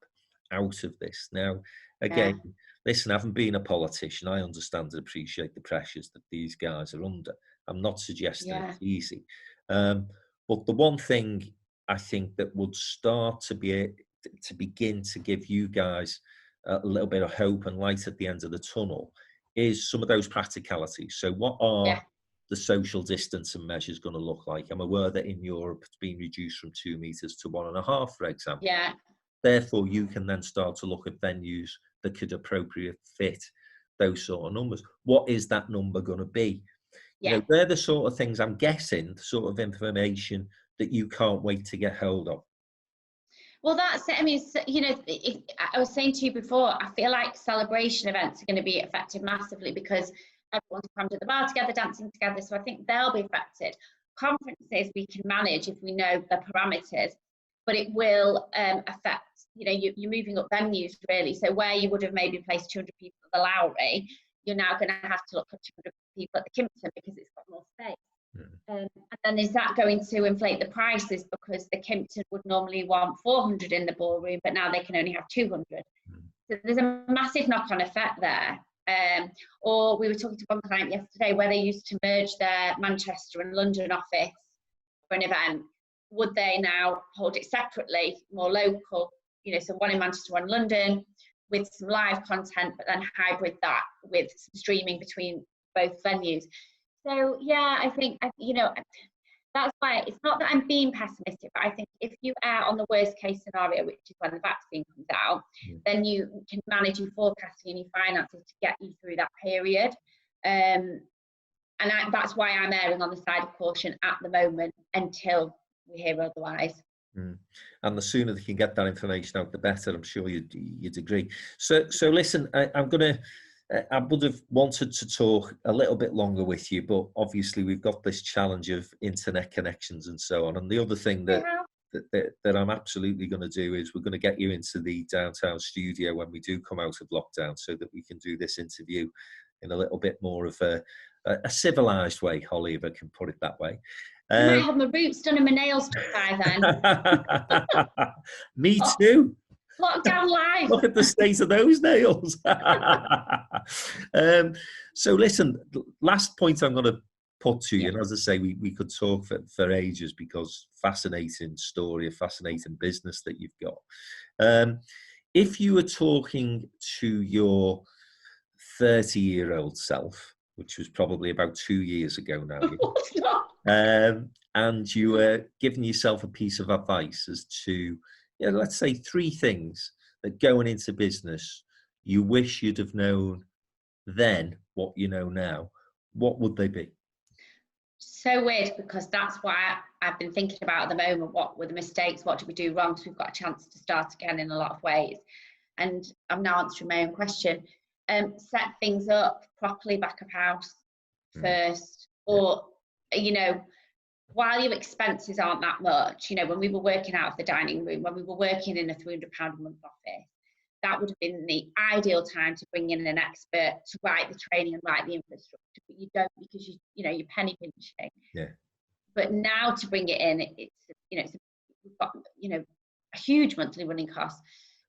out of this. Now, again, listen, having been a politician, I understand and appreciate the pressures that these guys are under. I'm not suggesting it's easy. But the one thing I think that would start to begin to give you guys a little bit of hope and light at the end of the tunnel is some of those practicalities. So what are the social distancing measures going to look like? I'm aware that in Europe it's been reduced from 2 meters to 1.5, for example. Therefore, you can then start to look at venues that could appropriately fit those sort of numbers. What is that number going to be? They're the sort of things, I'm guessing, the sort of information that you can't wait to get hold of. Well, that's it. I mean, I was saying to you before, I feel like celebration events are going to be affected massively because everyone's crammed at the bar together, dancing together. So I think they'll be affected. Conferences we can manage if we know the parameters, but it will affect, you're moving up venues really. So where you would have maybe placed 200 people at the Lowry, you're now going to have to look at 200 people at the Kimpton because it's got more space. And then is that going to inflate the prices because the Kimpton would normally want 400 in the ballroom, but now they can only have 200. So there's a massive knock-on effect there. Or we were talking to one client yesterday where they used to merge their Manchester and London office for an event. Would they now hold it separately, more local, so one in Manchester, one in London, with some live content, but then hybrid that with some streaming between both venues. So I think, that's why it's not that I'm being pessimistic, but I think if you are on the worst case scenario, which is when the vaccine comes out, then you can manage your forecasting and your finances to get you through that period. And that's why I'm erring on the side of caution at the moment until we hear otherwise. And the sooner they can get that information out, the better. I'm sure you'd agree. So listen, I would have wanted to talk a little bit longer with you, but obviously we've got this challenge of internet connections and so on. And the other thing that I'm absolutely going to do is we're going to get you into the downtown studio when we do come out of lockdown so that we can do this interview in a little bit more of a civilized way, Holly, if I can put it that way. I might have my roots done and my nails done by then. Me too. Lockdown life. Look at the state of those nails. So listen, last point I'm going to put to you. Yeah. And as I say, we could talk for ages, because fascinating story, a fascinating business that you've got. If you were talking to your 30-year-old self, which was probably about 2 years ago now, and you were giving yourself a piece of advice as to, let's say 3 things that going into business you wish you'd have known then what you know now, what would they be? So weird, because that's why I've been thinking about at the moment, what were the mistakes, what did we do wrong, so we've got a chance to start again in a lot of ways. And I'm now answering my own question. Set things up properly back of house first, or while your expenses aren't that much, when we were working out of the dining room, when we were working in a £300 a month office, that would have been the ideal time to bring in an expert to write the training and write the infrastructure, but you don't, because you're penny pinching. Yeah. But now to bring it in, we've got a huge monthly running cost.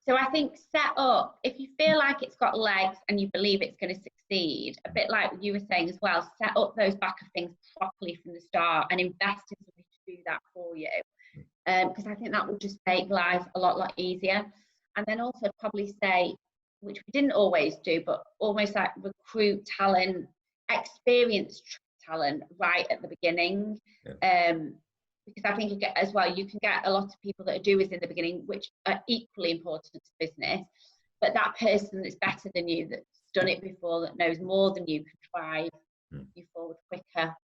So I think set up, if you feel like it's got legs and you believe it's going to succeed, a bit like you were saying as well, set up those back of things properly from the start and invest in somebody to do that for you. Because I think that will just make life a lot easier. And then also probably say, which we didn't always do, but almost like recruit talent, experienced talent right at the beginning. Yeah. Because I think as well, you can get a lot of people that are doers in the beginning, which are equally important to business. But that person that's better than you, that's done it before, that knows more than you, can drive you forward quicker.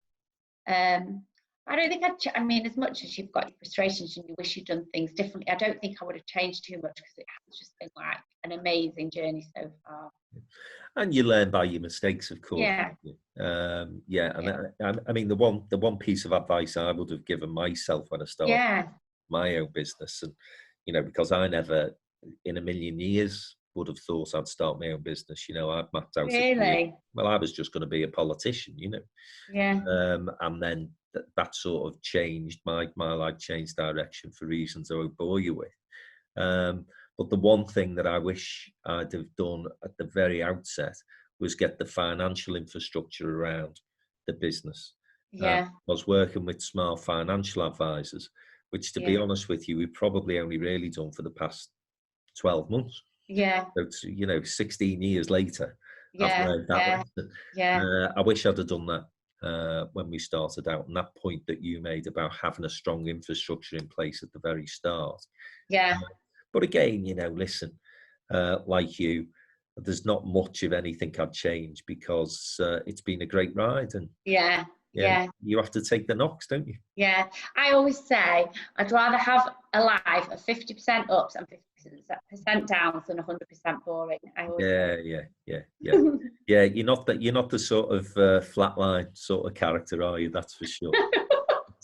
I don't think as much as you've got your frustrations and you wish you'd done things differently, I don't think I would have changed too much, because it has just been like an amazing journey so far. And you learn by your mistakes, of course. Yeah. I mean, the one piece of advice I would have given myself when I started my own business, and because I never in a million years would have thought I'd start my own business. I'd mapped out. Really? Well, I was just going to be a politician, Yeah. And then that sort of changed. My life changed direction for reasons I won't bore you with. But the one thing that I wish I'd have done at the very outset was get the financial infrastructure around the business. Yeah. I was working with Smart Financial Advisors, which, to be honest with you, we've probably only really done for the past 12 months. Yeah. So it's, 16 years later, I've learned that lesson. Yeah. I wish I'd have done that when we started out, and that point that you made about having a strong infrastructure in place at the very start. Yeah. But again, listen, like you, there's not much of anything I'd change, because it's been a great ride, and you have to take the knocks, don't you? Yeah, I always say I'd rather have a life of 50% ups and 50% downs than 100% boring. I always say. Yeah. You're not the sort of flatline sort of character, are you? That's for sure.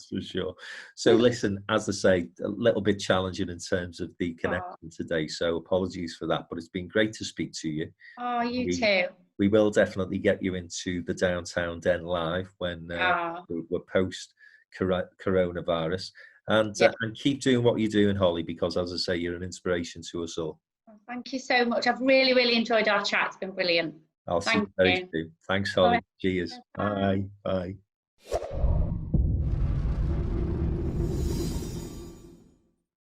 For sure. So listen, as I say, a little bit challenging in terms of the connection today, so apologies for that, but it's been great to speak to you. Oh, you too. We will definitely get you into the Downtown Den live when we're post coronavirus, and keep doing what you're doing, Holly, because as I say, you're an inspiration to us all. Thank you so much. I've really enjoyed our chat. It's been brilliant. I'll see you very soon. Thanks, Holly. Cheers. Bye.